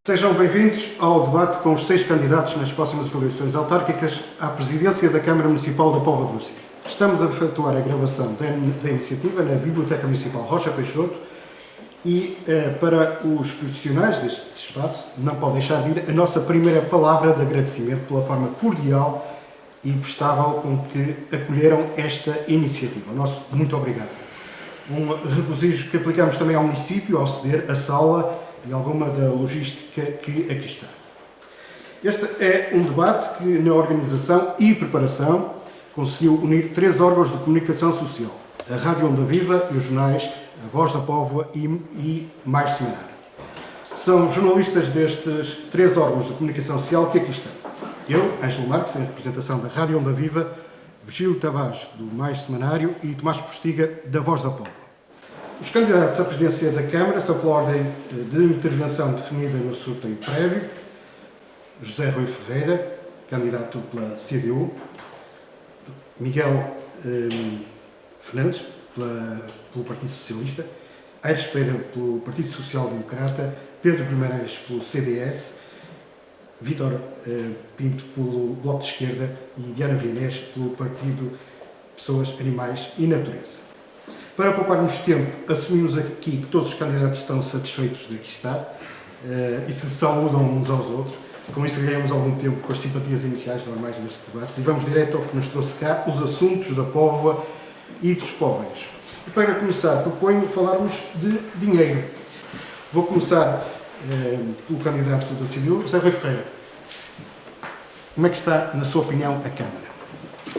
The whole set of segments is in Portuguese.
Sejam bem-vindos ao debate com os 6 candidatos nas próximas eleições autárquicas à presidência da Câmara Municipal da Póvoa de Varzim. Estamos a efetuar a gravação da iniciativa na Biblioteca Municipal Rocha Peixoto e para os profissionais deste espaço não pode deixar de ir a nossa primeira palavra de agradecimento pela forma cordial e prestável com que acolheram esta iniciativa. O nosso muito obrigado. Um regozijo que aplicamos também ao município ao ceder a sala e alguma da logística que aqui está. Este é um debate que, na organização e preparação, conseguiu unir 3 órgãos de comunicação social: a Rádio Onda Viva e os jornais A Voz da Póvoa e Mais Semanário. São jornalistas destes 3 órgãos de comunicação social que aqui estão. Eu, Ângelo Marques, em representação da Rádio Onda Viva, Virgílio Tavares, do Mais Semanário, e Tomás Postiga, da Voz da Póvoa. Os candidatos à presidência da Câmara são pela ordem de intervenção definida no sorteio prévio: José Rui Ferreira, candidato pela CDU, Miguel Fernandes, pelo Partido Socialista, Aires Pereira, pelo Partido Social Democrata, Pedro Guimarães, pelo CDS, Vítor Pinto, pelo Bloco de Esquerda e Diana Vianés, pelo Partido Pessoas, Animais e Natureza. Para pouparmos tempo, assumimos aqui que todos os candidatos estão satisfeitos de aqui estar e se saúdam uns aos outros. Com isso ganhamos algum tempo com as simpatias iniciais normais deste debate e vamos direto ao que nos trouxe cá, os assuntos da Póvoa e dos povos. E para começar, proponho falarmos de dinheiro. Vou começar pelo candidato da CDU, José Rui Ferreira. Como é que está, na sua opinião, a Câmara?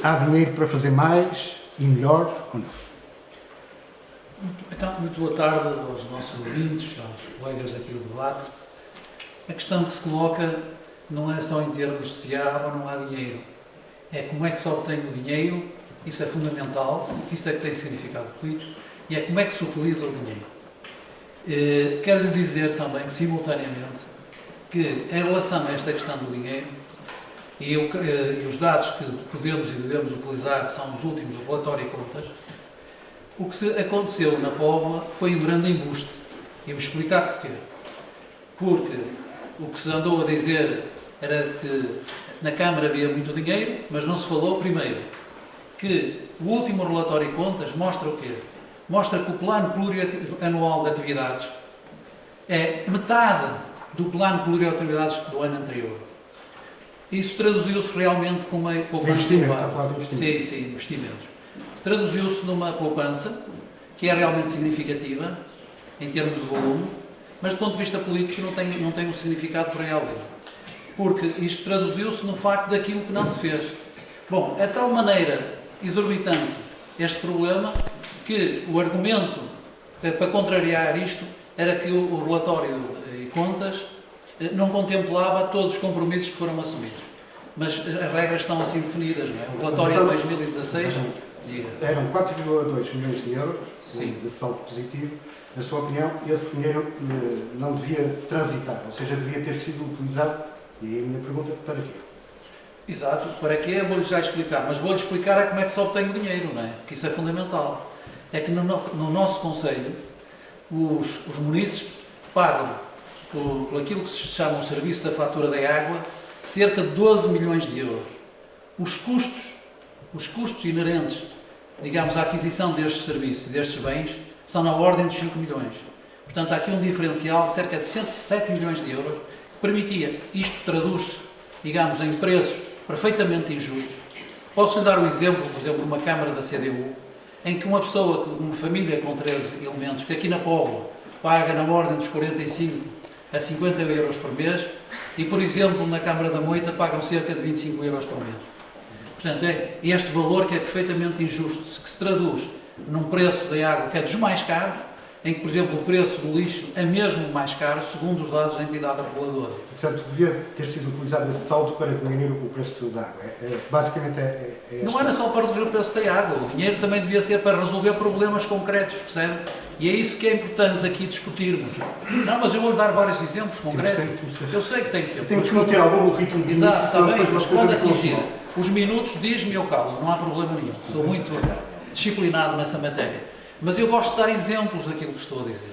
Há dinheiro para fazer mais e melhor ou não? Então, muito boa tarde aos nossos ouvintes, aos colegas aqui do debate. A questão que se coloca não é só em termos de se há ou não há dinheiro. É como é que se obtém o dinheiro, isso é fundamental, isso é que tem significado político, e é como é que se utiliza o dinheiro. Quero lhe dizer também que, simultaneamente, que em relação a esta questão do dinheiro, e os dados que podemos e devemos utilizar, que são os últimos do relatório de contas, o que se aconteceu na Póvoa foi um grande embuste. E vou explicar porquê. Porque o que se andou a dizer era que na Câmara havia muito dinheiro, mas não se falou, primeiro, que o último relatório de contas mostra o quê? Mostra que o plano plurianual de atividades é metade do plano plurianual de atividades do ano anterior. Isso traduziu-se realmente com uma poupança elevada. Sim, investimentos. Traduziu-se numa poupança que é realmente significativa em termos de volume, mas do ponto de vista político não tem um significado por aí além. Porque isto traduziu-se no facto daquilo que não se fez. Bom, é de tal maneira exorbitante este problema que o argumento para contrariar isto era que o relatório de contas não contemplava todos os compromissos que foram assumidos. Mas as regras estão assim definidas, não é? O relatório de 2016... Eram 4,2 milhões de euros de saldo positivo. Na sua opinião, esse dinheiro não devia transitar, ou seja, devia ter sido utilizado, e aí a minha pergunta, para quê? Exato, para quê? Vou-lhe já explicar, mas vou-lhe explicar como é que se obtém o dinheiro, não é? Que isso é fundamental. É que no nosso Conselho, os munícipes pagam, por aquilo que se chama o serviço da fatura da água, cerca de 12 milhões de euros. Os custos inerentes, digamos, à aquisição destes serviços, destes bens, são na ordem dos 5 milhões. Portanto, há aqui um diferencial de cerca de 107 milhões de euros que permitia. Isto traduz-se, digamos, em preços perfeitamente injustos. Posso-lhe dar um exemplo, por exemplo, numa Câmara da CDU, em que uma família com 13 elementos, que aqui na Póvoa paga na ordem dos 45 a 50 euros por mês, e, por exemplo, na Câmara da Moita pagam cerca de 25 euros por mês. Portanto, é este valor que é perfeitamente injusto, que se traduz num preço da água que é dos mais caros, em que, por exemplo, o preço do lixo é mesmo mais caro, segundo os dados da entidade reguladora. Portanto, devia ter sido utilizado esse saldo para diminuir o preço da água. Basicamente é não era só para reduzir o preço da água, o dinheiro também devia ser para resolver problemas concretos, percebe? E é isso que é importante aqui discutirmos. Não, mas eu vou-lhe dar vários exemplos concretos. Eu sei que tem que ter. Temos que manter algum ritmo de início. Exato, está bem, mas quando atingir os minutos, diz-me ao calo, não há problema nenhum. Sou muito disciplinado nessa matéria. Mas eu gosto de dar exemplos daquilo que estou a dizer.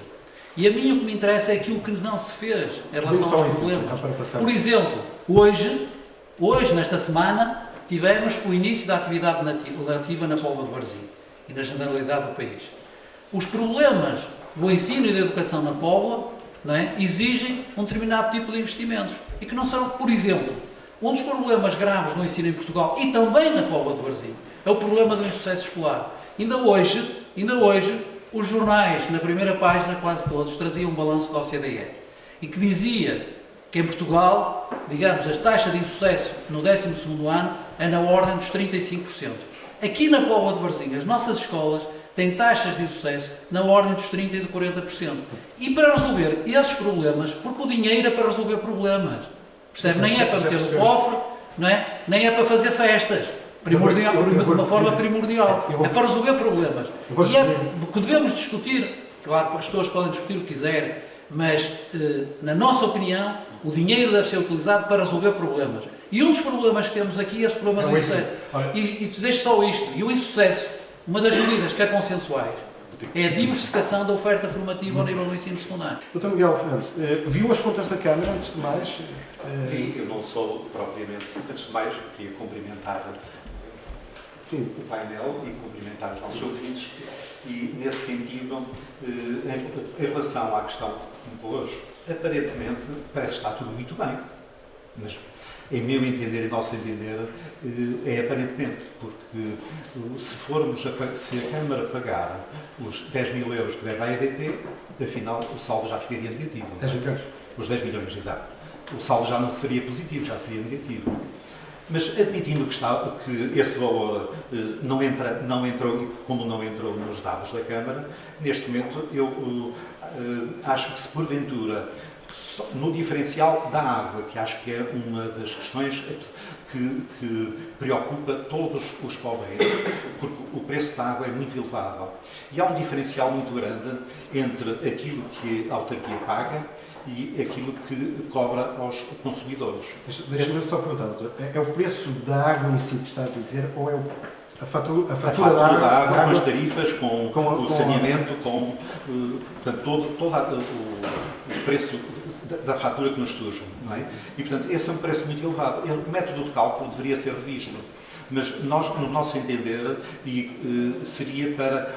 E a mim o que me interessa é aquilo que não se fez em relação aos problemas. Para passar. Por exemplo, hoje, nesta semana, tivemos o início da atividade nativa na Póvoa de Varzim e na generalidade do país. Os problemas do ensino e da educação na Póvoa, não é, exigem um determinado tipo de investimentos e que não são, por exemplo, um dos problemas graves no ensino em Portugal e também na Póvoa de Varzim é o problema do insucesso escolar. Ainda hoje, os jornais, na primeira página, quase todos, traziam um balanço da OCDE e que dizia que em Portugal, digamos, a taxa de insucesso no 12º ano é na ordem dos 35%. Aqui na Póvoa de Varzim, as nossas escolas têm taxas de insucesso na ordem dos 30% e de 40%. E para resolver esses problemas, porque o dinheiro é para resolver problemas, percebe? Nem é para meter no cofre, não é? Nem é para fazer festas. De uma forma primordial. É para resolver problemas. E é que devemos discutir, claro que as pessoas podem discutir o que quiserem, mas, na nossa opinião, o dinheiro deve ser utilizado para resolver problemas. E um dos problemas que temos aqui é esse problema do insucesso. E deixo só isto. E o insucesso, uma das medidas que é consensuais, é a diversificação da oferta formativa ao nível do ensino secundário. Dr. Miguel Fernandes, viu as contas da Câmara, antes de mais? Vi, eu não sou propriamente. Antes de mais, queria cumprimentar o painel e cumprimentar os nossos ouvintes. E, nesse sentido, em relação à questão que me pôs, aparentemente parece que está tudo muito bem. Mas, em meu entender e nosso entender, é aparentemente, porque se a Câmara pagar os 10 mil euros que deve à EDP, afinal o saldo já ficaria negativo. 10 milhões? Os 10 milhões, exato. O saldo já não seria positivo, já seria negativo. Mas admitindo que esse valor não entrou, como não entrou nos dados da Câmara, neste momento eu acho que se porventura, no diferencial da água, que acho que é uma das questões que preocupa todos os poveiros, porque o preço da água é muito elevado. E há um diferencial muito grande entre aquilo que a autarquia paga e aquilo que cobra aos consumidores. Deixa-me só perguntar, doutor. É o preço da água em si que está a dizer ou é a fatura da água, com as tarifas, com o saneamento, portanto, todo o preço da fatura que nos surge, não é? E, portanto, esse é um preço muito elevado. O método de cálculo deveria ser revisto, mas nós, no nosso entender, seria para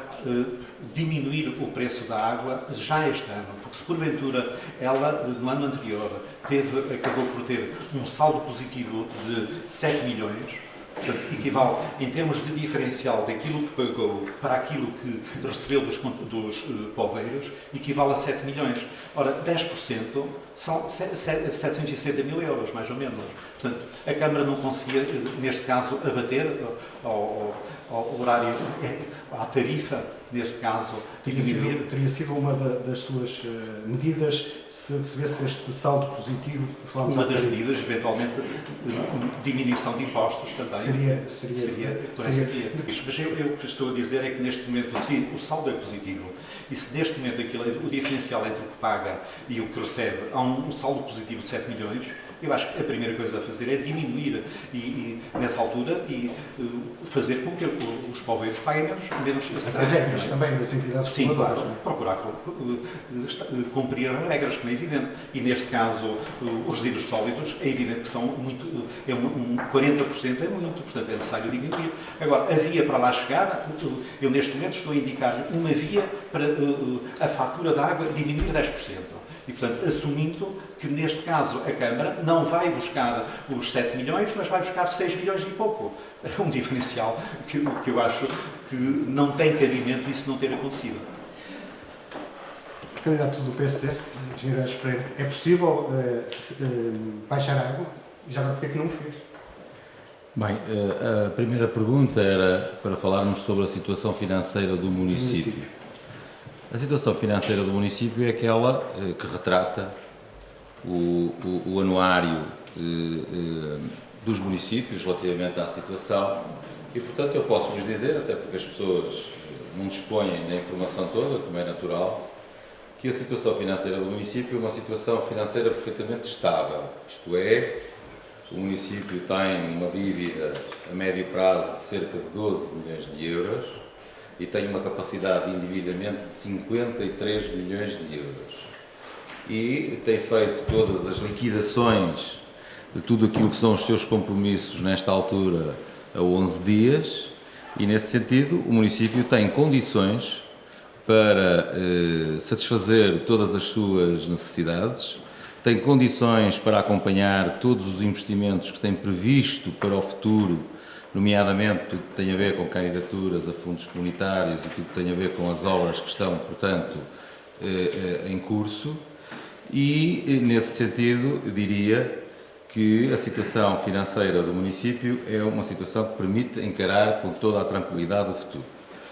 diminuir o preço da água já este ano, porque se porventura ela, no ano anterior, acabou por ter um saldo positivo de 7 milhões, portanto, equivale, em termos de diferencial daquilo que pagou para aquilo que recebeu dos poveiros, equivale a 7 milhões. Ora, 10% são 760 mil euros, mais ou menos. Portanto, a Câmara não conseguia, neste caso, abater ao horário, à tarifa, neste caso, teria sido uma das suas medidas se visse este saldo positivo? Uma das medidas, eventualmente, diminuição de impostos também. Seria por essa via. Mas o que estou a dizer é que neste momento, se o saldo é positivo e se neste momento o diferencial entre o que paga e o que recebe há um saldo positivo de 7 milhões, eu acho que a primeira coisa a fazer é diminuir nessa altura e fazer com que os poveiros paguem menos as regras também das entidades reguladoras. Sim, claro, procurar cumprir as regras, como é evidente. E neste caso, os resíduos sólidos, é evidente que são muito, 40% é muito, portanto é necessário diminuir. Agora, a via para lá chegar, eu neste momento estou a indicar uma via para a fatura da água diminuir 10%. E, portanto, assumindo que, neste caso, a Câmara não vai buscar os 7 milhões, mas vai buscar 6 milhões e pouco. É um diferencial que eu acho que não tem cabimento isso não ter acontecido. Candidato do PSD, Engenheiro Aires Pereira, é possível baixar a água? Já não, porque é que não o fez? Bem, a primeira pergunta era para falarmos sobre a situação financeira do município. A situação financeira do município é aquela que retrata o anuário dos municípios relativamente à situação e, portanto, eu posso vos dizer, até porque as pessoas não dispõem da informação toda, como é natural, que a situação financeira do município é uma situação financeira perfeitamente estável. Isto é, o município tem uma dívida a médio prazo de cerca de 12 milhões de euros, e tem uma capacidade de endividamento de 53 milhões de euros. E tem feito todas as liquidações de tudo aquilo que são os seus compromissos nesta altura a 11 dias, e nesse sentido o município tem condições para satisfazer todas as suas necessidades, tem condições para acompanhar todos os investimentos que tem previsto para o futuro, nomeadamente tudo que tem a ver com candidaturas a fundos comunitários e tudo que tem a ver com as obras que estão, portanto, em curso. E, nesse sentido, eu diria que a situação financeira do município é uma situação que permite encarar com toda a tranquilidade o futuro.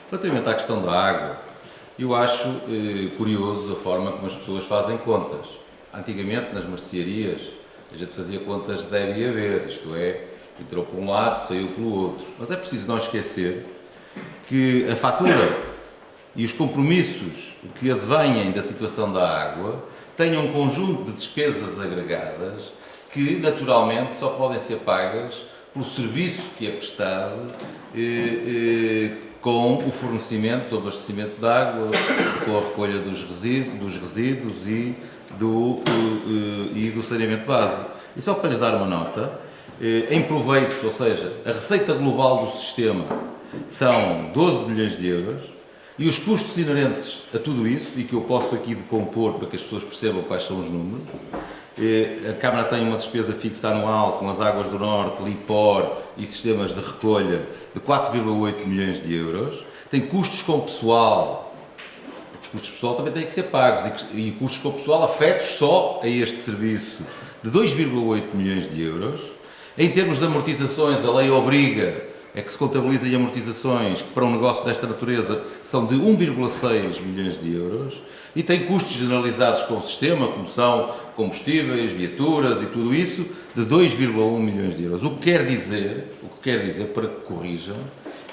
Relativamente à questão da água, eu acho curioso a forma como as pessoas fazem contas. Antigamente, nas mercearias, a gente fazia contas de deve e haver, isto é, entrou por um lado, saiu pelo outro. Mas é preciso não esquecer que a fatura e os compromissos que advêm da situação da água têm um conjunto de despesas agregadas que, naturalmente, só podem ser pagas pelo serviço que é prestado com o fornecimento do abastecimento de água, com a recolha dos resíduos e do saneamento básico. E só para lhes dar uma nota, em proveitos, ou seja, a receita global do sistema são 12 milhões de euros, e os custos inerentes a tudo isso, e que eu posso aqui decompor para que as pessoas percebam quais são os números, a Câmara tem uma despesa fixa anual com as Águas do Norte, LIPOR e sistemas de recolha de 4,8 milhões de euros, tem custos com pessoal, porque os custos de pessoal também têm que ser pagos, e custos com pessoal afetos só a este serviço de 2,8 milhões de euros. Em termos de amortizações, a lei obriga a que se contabilizem amortizações que para um negócio desta natureza são de 1,6 milhões de euros, e tem custos generalizados com o sistema, como são combustíveis, viaturas e tudo isso, de 2,1 milhões de euros. O que quer dizer, para que corrijam,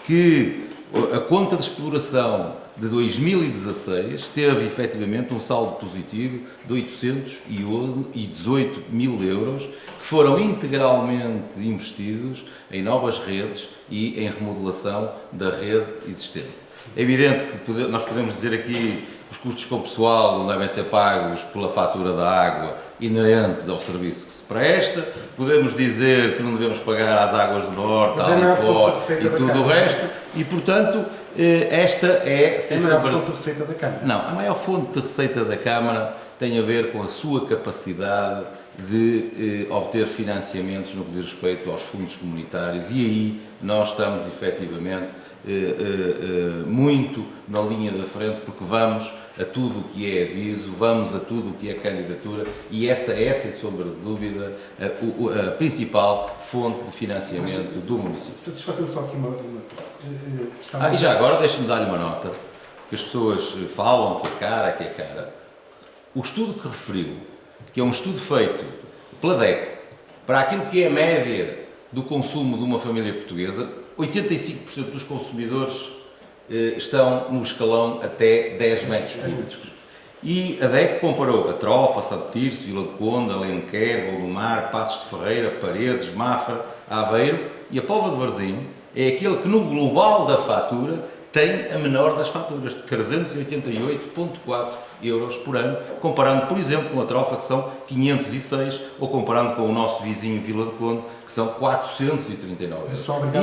que a conta de exploração de 2016 teve efetivamente um saldo positivo de 818 mil euros, que foram integralmente investidos em novas redes e em remodelação da rede existente. É evidente que nós podemos dizer aqui que os custos com o pessoal não devem ser pagos pela fatura da água inerentes ao serviço que se presta, podemos dizer que não devemos pagar às Águas do Norte, à LIPOR e tudo o resto, e portanto esta é... É a maior fonte de receita da Câmara. Não, a maior fonte de receita da Câmara tem a ver com a sua capacidade de obter financiamentos no que diz respeito aos fundos comunitários, e aí nós estamos efetivamente muito na linha da frente, porque vamos a tudo o que é aviso, vamos a tudo o que é candidatura, e essa é, sem sombra de dúvida, a principal fonte de financiamento do município. Satisfazendo só aqui uma e já agora deixe-me dar-lhe uma nota, porque as pessoas falam que é cara. O estudo que referiu, que é um estudo feito pela DECO, para aquilo que é a média do consumo de uma família portuguesa, 85% dos consumidores estão no escalão até 10 metros cúbicos. E a DECO comparou a Trofa, Santo Tirso, Vila de Conde, Alenquer, Gondomar, Passos de Ferreira, Paredes, Mafra, Aveiro, e a Póvoa de Varzim é aquele que no global da fatura tem a menor das faturas, 388,4 euros por ano, comparando, por exemplo, com a Trofa, que são 506, ou comparando com o nosso vizinho Vila de Conde, que são 439 euros.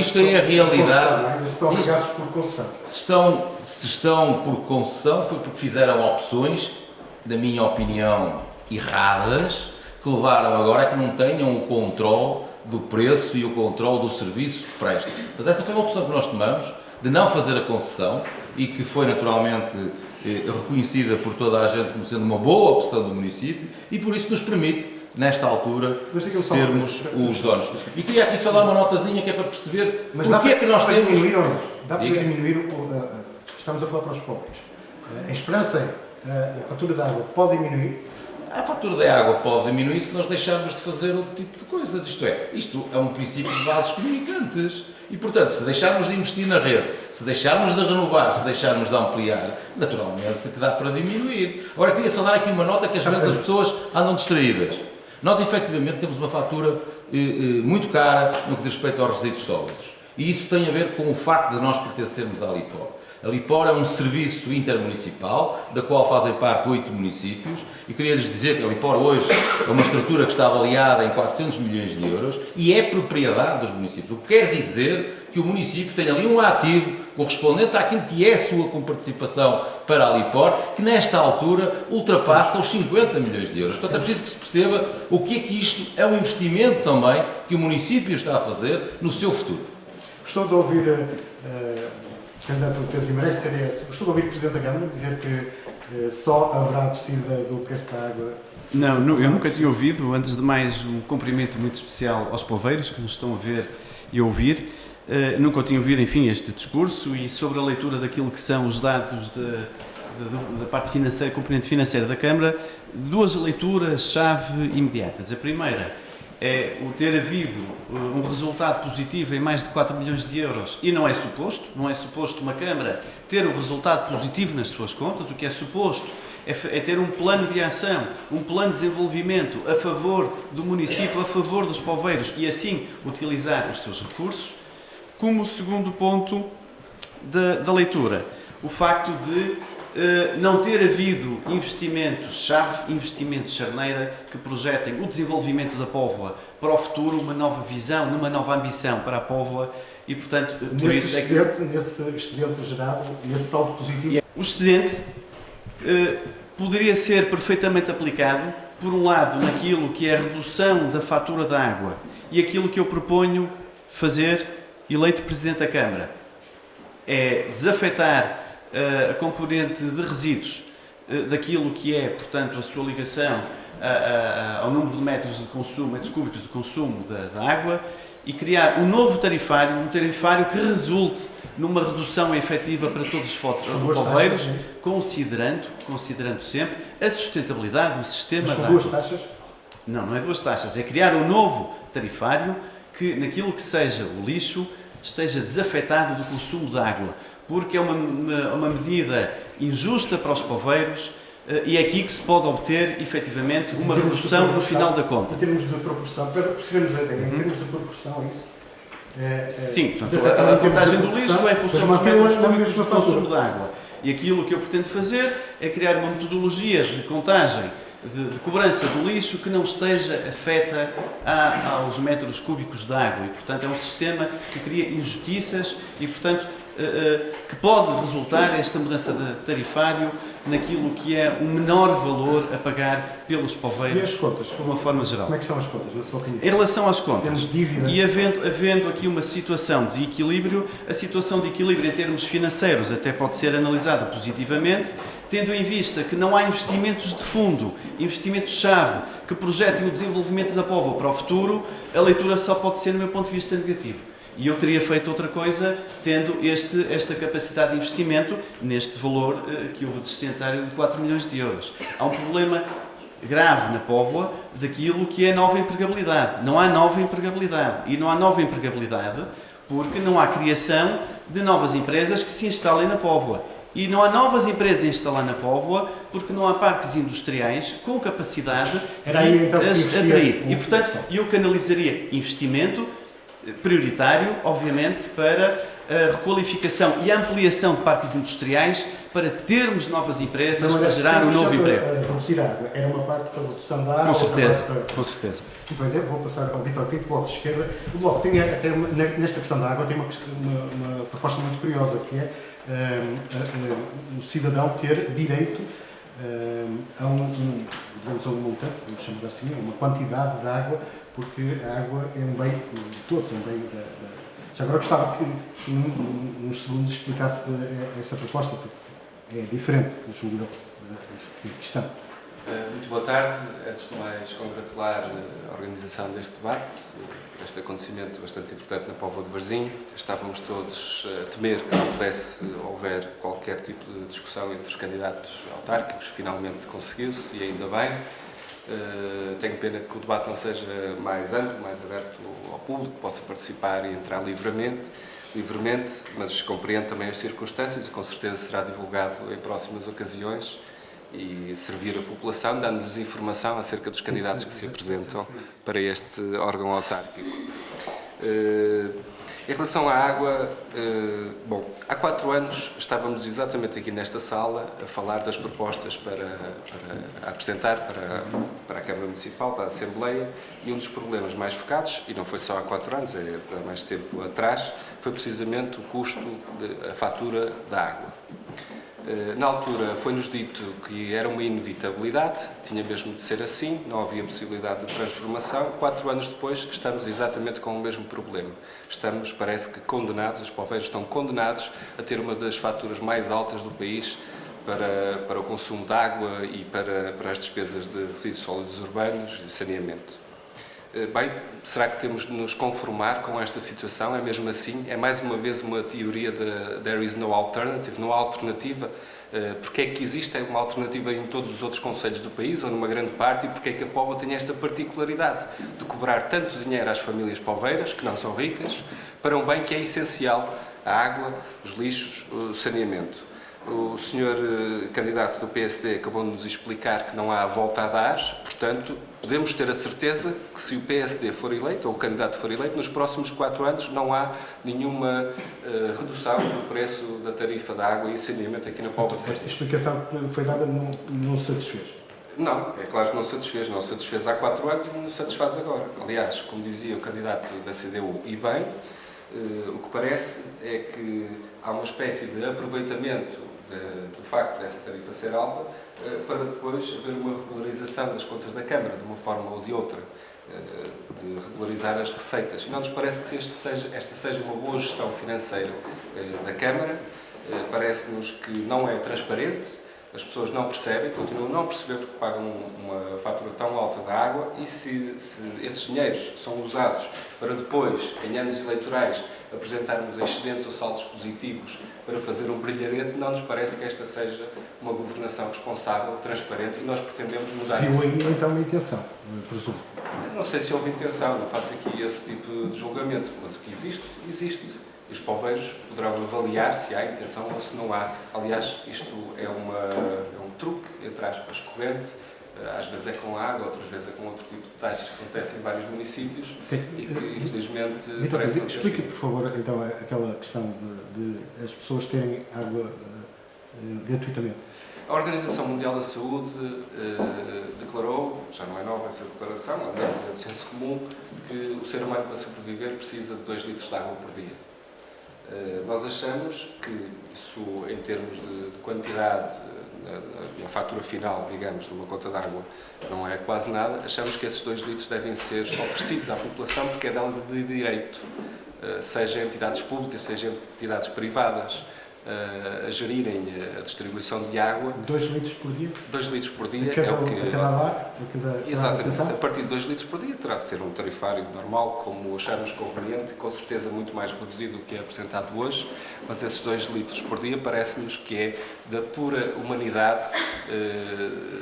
Isto é a realidade. Estão obrigados por concessão. Se estão por concessão, foi porque fizeram opções, na minha opinião, erradas, que levaram agora a que não tenham o controle do preço e o controle do serviço que prestam. Mas essa foi uma opção que nós tomamos, de não fazer a concessão, e que foi naturalmente reconhecida por toda a gente como sendo uma boa opção do município, e por isso nos permite, nesta altura, sermos os donos. E queria aqui só dar uma notazinha que é para perceber porque é que nós temos... Diminuir ou não? Dá para diminuir estamos a falar para os pobres. A esperança é a fatura da água pode diminuir? A fatura da água pode diminuir se nós deixarmos de fazer outro tipo de coisas. Isto é um princípio de vasos comunicantes. E, portanto, se deixarmos de investir na rede, se deixarmos de renovar, se deixarmos de ampliar, naturalmente que dá para diminuir. Agora, queria só dar aqui uma nota que às vezes as pessoas andam distraídas. Nós, efetivamente, temos uma fatura muito cara no que diz respeito aos resíduos sólidos. E isso tem a ver com o facto de nós pertencermos à LIPOR. A LIPOR é um serviço intermunicipal, da qual fazem parte 8 municípios, e queria-lhes dizer que a LIPOR hoje é uma estrutura que está avaliada em 400 milhões de euros e é propriedade dos municípios, o que quer dizer que o município tem ali um ativo correspondente àquilo que é a sua comparticipação para a LIPOR, que nesta altura ultrapassa os 50 milhões de euros. Portanto, é preciso que se perceba o que é que isto é um investimento também que o município está a fazer no seu futuro. Gostou de ouvir o candidato Pedro Guimarães, CDS, gostou de ouvir o Presidente da Câmara dizer que só haverá descida do preço da água? Não, eu nunca tinha ouvido. Antes de mais, um cumprimento muito especial aos poveiros que nos estão a ver e a ouvir. Nunca tinha ouvido, enfim, este discurso, e sobre a leitura daquilo que são os dados da parte financeira, componente financeira da Câmara, duas leituras-chave imediatas. A primeira é o ter havido um resultado positivo em mais de 4 milhões de euros, e não é suposto uma Câmara ter um resultado positivo nas suas contas. O que é suposto é ter um plano de ação, um plano de desenvolvimento a favor do município, a favor dos poveiros, e assim utilizar os seus recursos. Como segundo ponto da leitura, o facto de não ter havido investimentos-chave, investimentos charneira, que projetem o desenvolvimento da Póvoa para o futuro, uma nova visão, uma nova ambição para a Póvoa, e portanto, por isso é que... Nesse excedente gerado, nesse saldo positivo... O excedente poderia ser perfeitamente aplicado, por um lado, naquilo que é a redução da fatura da água, e aquilo que eu proponho fazer, eleito Presidente da Câmara, é desafetar a componente de resíduos daquilo que é, portanto, a sua ligação ao número de metros de consumo, metros cúbicos de consumo da água, e criar um novo tarifário, um tarifário que resulte numa redução efetiva para todos os poveiros, considerando sempre a sustentabilidade do sistema da água. duas taxas? Não é duas taxas, é criar um novo tarifário que, naquilo que seja o lixo, esteja desafetado do consumo de água, porque é uma medida injusta para os poveiros, e é aqui que se pode obter, efetivamente, uma redução no final da conta. Em termos de proporção, para percebermos a ideia, em termos de proporção, é isso? Sim, portanto, a contagem do lixo é em função dos metros cúbicos de consumo de água. E aquilo que eu pretendo fazer é criar uma metodologia de contagem, de cobrança do lixo, que não esteja afeta aos metros cúbicos de água, e portanto é um sistema que cria injustiças e portanto que pode resultar esta mudança de tarifário naquilo que é o menor valor a pagar pelos poveiros. E as contas? De uma forma geral. Como é que são as contas, na sua opinião? Em relação às contas, Temos dívida. e havendo aqui uma situação de equilíbrio, a situação de equilíbrio em termos financeiros até pode ser analisada positivamente, tendo em vista que não há investimentos de fundo, investimentos-chave, que projetem o desenvolvimento da Póvoa para o futuro, a leitura só pode ser, no meu ponto de vista, negativo. E eu teria feito outra coisa, tendo esta capacidade de investimento neste valor que houve de destinatário de 4 milhões de euros. Há um problema grave na Póvoa daquilo que é nova empregabilidade. Não há nova empregabilidade. E não há nova empregabilidade porque não há criação de novas empresas que se instalem na Póvoa. E não há novas empresas a instalar na Póvoa porque não há parques industriais com capacidade de as atrair. E, portanto, eu canalizaria investimento prioritário, obviamente, para a requalificação e a ampliação de parques industriais para termos novas empresas, para gerar um novo emprego. A reduzir a água era uma parte para a redução da água? Com certeza, para... com certeza. Muito bem, vou passar ao Vítor Pinto, Bloco de Esquerda. O Bloco tem até, nesta questão da água, tem uma proposta muito curiosa, que é o cidadão ter direito a digamos, um montante, vamos chamar assim, uma quantidade de água, porque a água é um bem de todos, é um bem Já agora gostava que uns segundos explicasse essa proposta, porque é diferente do jogo da questão. Muito boa tarde. Antes de mais, congratular a organização deste debate, por este acontecimento bastante importante na Póvoa de Varzim. Estávamos todos a temer que não pudesse haver qualquer tipo de discussão entre os candidatos autárquicos. Finalmente conseguiu-se, e ainda bem. Tenho pena que o debate não seja mais amplo, mais aberto ao público, que possa participar e entrar livremente, mas compreendo também as circunstâncias e com certeza será divulgado em próximas ocasiões e servir a população, dando-lhes informação acerca dos candidatos que se apresentam para este órgão autárquico. Em relação à água, há 4 anos estávamos exatamente aqui nesta sala a falar das propostas para apresentar para a Câmara Municipal, para a Assembleia, e um dos problemas mais focados, e não foi só há 4 anos, é há mais tempo atrás, foi precisamente o custo da fatura da água. Na altura foi-nos dito que era uma inevitabilidade, tinha mesmo de ser assim, não havia possibilidade de transformação. 4 anos depois estamos exatamente com o mesmo problema. Estamos, parece que condenados, os poveiros estão condenados a ter uma das faturas mais altas do país para o consumo de água e para as despesas de resíduos sólidos urbanos e saneamento. Bem, será que temos de nos conformar com esta situação? É mesmo assim? É mais uma vez uma teoria de there is no alternative, não há alternativa? Porque é que existe uma alternativa em todos os outros concelhos do país, ou numa grande parte, e porque é que a Póvoa tem esta particularidade de cobrar tanto dinheiro às famílias poveiras, que não são ricas, para um bem que é essencial, a água, os lixos, o saneamento? O senhor candidato do PSD acabou de nos explicar que não há volta a dar, portanto, podemos ter a certeza que se o PSD for eleito, ou o candidato for eleito, nos próximos 4 anos não há nenhuma redução do preço da tarifa da água e saneamento aqui na Póvoa de Varzim. A explicação que foi dada não se satisfez. Não, é claro que não satisfez há 4 anos e não satisfaz agora. Aliás, como dizia o candidato da CDU, e bem, o que parece é que há uma espécie de aproveitamento do facto dessa tarifa ser alta para depois haver uma regularização das contas da Câmara, de uma forma ou de outra, de regularizar as receitas. E não nos parece que esta seja uma boa gestão financeira da Câmara. Parece-nos que não é transparente, as pessoas não percebem, continuam a não perceber porque pagam uma fatura tão alta da água, e se esses dinheiros são usados para depois, em anos eleitorais, apresentarmos excedentes ou saldos positivos para fazer um brilharete, não nos parece que esta seja uma governação responsável, transparente, e nós pretendemos mudar isso. Viu aí então uma intenção, presumo. Não sei se houve intenção, não faço aqui esse tipo de julgamento, mas o que existe, existe. E os poveiros poderão avaliar se há intenção ou se não há. Aliás, isto é um truque, entre aspas, corrente. Às vezes é com água, outras vezes é com outro tipo de taxas que acontecem em vários municípios e que, infelizmente, Vitor, parece não ter explique, fim. por favor, então, aquela questão de as pessoas terem água gratuitamente. A Organização Mundial da Saúde declarou, já não é nova essa declaração, aliás é de senso comum, que o ser humano para sobreviver precisa de 2 litros de água por dia. Nós achamos que isso, em termos de quantidade, na fatura final, digamos, de uma conta de água, não é quase nada. Achamos que esses 2 litros devem ser oferecidos à população porque é dela de direito, seja entidades públicas, seja entidades privadas, a gerirem a distribuição de água. 2 litros por dia? 2 litros por dia É o que... A cada lar? Exatamente. A partir de 2 litros por dia terá de ter um tarifário normal, como acharmos conveniente, com certeza muito mais reduzido do que é apresentado hoje, mas esses 2 litros por dia parece-nos que é da pura humanidade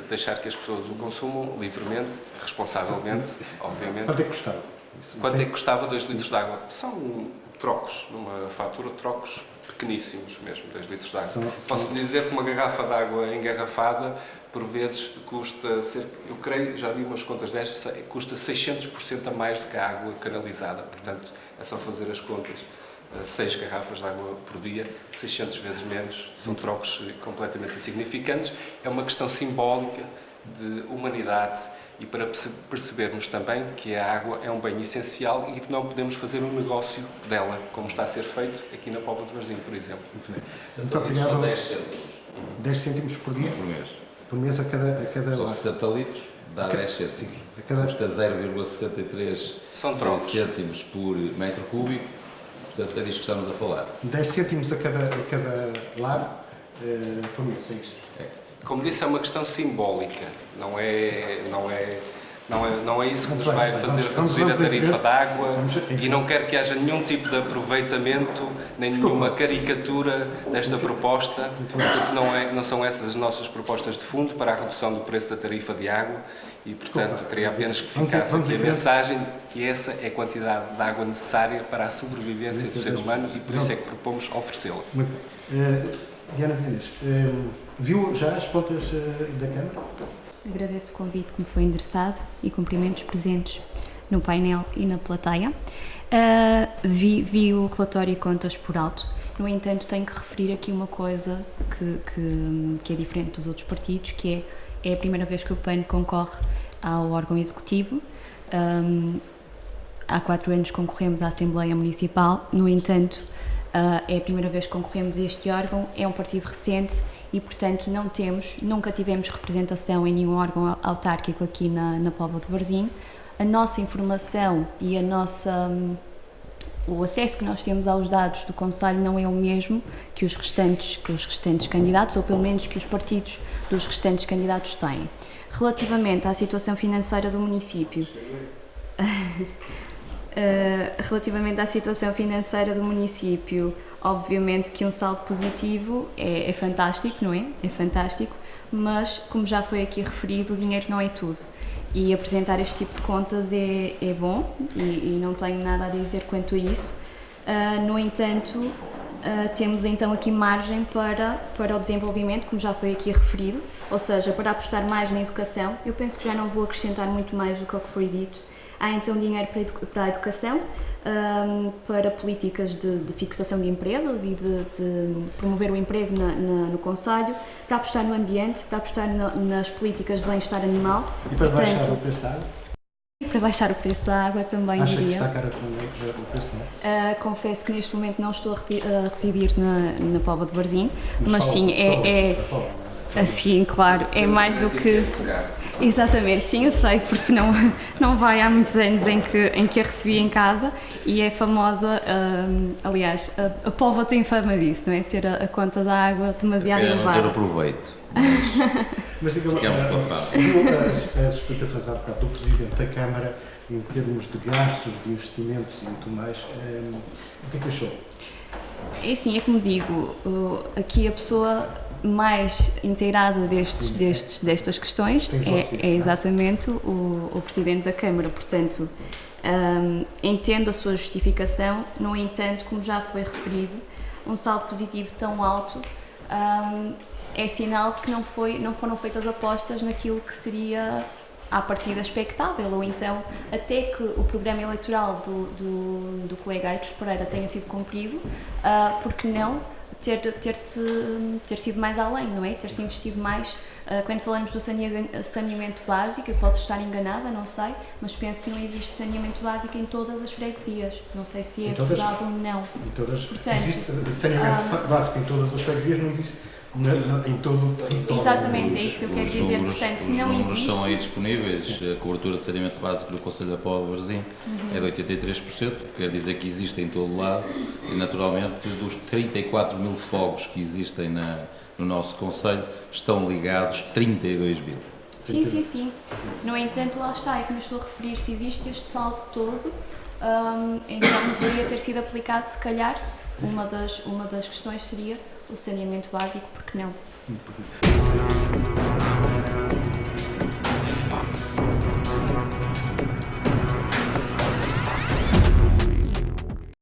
deixar que as pessoas o consumam livremente, responsavelmente, obviamente. Quanto é que custava? Quanto é que custava 2 litros de água? São trocos, numa fatura, trocos pequeníssimos mesmo, 2 litros de água. Posso dizer que uma garrafa de água engarrafada, por vezes, custa cerca, eu creio, já vi umas contas destas, custa 600% a mais do que a água canalizada. Portanto, é só fazer as contas. 6 garrafas de água por dia, 600 vezes menos, são trocos completamente insignificantes. É uma questão simbólica de humanidade e para percebermos também que a água é um bem essencial e que não podemos fazer um negócio dela, como está a ser feito aqui na Póvoa de Varzim, por exemplo. Muito obrigado. São 10 cêntimos 10 cêntimos por dia? por mês. Por mês a cada São lar. 60 litros, dá 10 cêntimos. A cada... Custa 0,63 São trocos. cêntimos por metro cúbico, portanto é disto que estamos a falar. 10 cêntimos a cada lar por mês, é isto. Como disse, é uma questão simbólica, não é isso que nos vai fazer reduzir a tarifa da água e não quero que haja nenhum tipo de aproveitamento, nem nenhuma caricatura desta proposta, porque não são essas as nossas propostas de fundo para a redução do preço da tarifa de água e, portanto, queria apenas que ficasse aqui a mensagem que essa é a quantidade de água necessária para a sobrevivência do ser humano e por isso é que propomos oferecê-la. Muito bem. Diana Mendes, viu já as contas da Câmara? Agradeço o convite que me foi endereçado e cumprimento os presentes no painel e na plateia. Vi o relatório e contas por alto No entanto, tenho que referir aqui uma coisa que é diferente dos outros partidos, que é a primeira vez que o PAN concorre ao órgão executivo. Há 4 anos concorremos à Assembleia Municipal, no entanto, é a primeira vez que concorremos a este órgão, é um partido recente e, portanto, nunca tivemos representação em nenhum órgão autárquico aqui na Póvoa de Varzim. A nossa informação e o acesso que nós temos aos dados do Conselho não é o mesmo que os restantes candidatos, ou pelo menos que os partidos dos restantes candidatos têm. Relativamente à situação financeira do município, obviamente que um saldo positivo é fantástico, não é? É fantástico, mas, como já foi aqui referido, o dinheiro não é tudo. E apresentar este tipo de contas é bom e não tenho nada a dizer quanto a isso. No entanto, temos então aqui margem para o desenvolvimento, como já foi aqui referido, ou seja, para apostar mais na educação. Eu penso que já não vou acrescentar muito mais do que o que foi dito. Há então dinheiro para a educação, para políticas de fixação de empresas e de promover o emprego no Conselho, para apostar no ambiente, para apostar nas políticas de bem-estar animal. E para baixar o preço da água? E para baixar o preço da água também, Acha diria. que está cara também o preço da água? Confesso que neste momento não estou a residir na Póvoa de Varzim, mas sim, assim, claro, é mais do que... Exatamente, sim, eu sei, porque não vai há muitos anos em que a recebi em casa e é famosa, aliás, a Póvoa tem fama disso, não é? Ter a conta da água demasiado Não ter elevada. o proveito. Mas diga-me, Ficamos com a fama. as explicações há bocado do Presidente da Câmara em termos de gastos, de investimentos e muito mais, o que é que achou? É assim, é como digo, aqui a pessoa mais inteirada destas questões é exatamente o Presidente da Câmara, portanto, entendo a sua justificação, no entanto, como já foi referido, um saldo positivo tão alto é sinal de que não foram feitas apostas naquilo que seria à partida expectável, ou então até que o programa eleitoral do colega Aitos Pereira tenha sido cumprido, porque não ter sido mais além, não é? Ter-se investido mais. Quando falamos do saneamento básico, eu posso estar enganada, não sei, mas penso que não existe saneamento básico em todas as freguesias. Não sei se é verdade ou não. Portanto, existe saneamento básico em todas as freguesias, não existe em todo o território. Exatamente, é isso que eu quero dizer. Portanto, se não os números existe... estão aí disponíveis. A cobertura de saneamento básico do Conselho da Póvoa de Varzim é de 83%, quer dizer que existe em todo lado e, naturalmente, dos 34 mil fogos que existem no nosso Conselho, estão ligados 32 mil. Sim. No entanto, lá está, é como eu estou a referir, se existe este saldo todo, então deveria ter sido aplicado, se calhar, uma das questões seria o saneamento básico, porque não?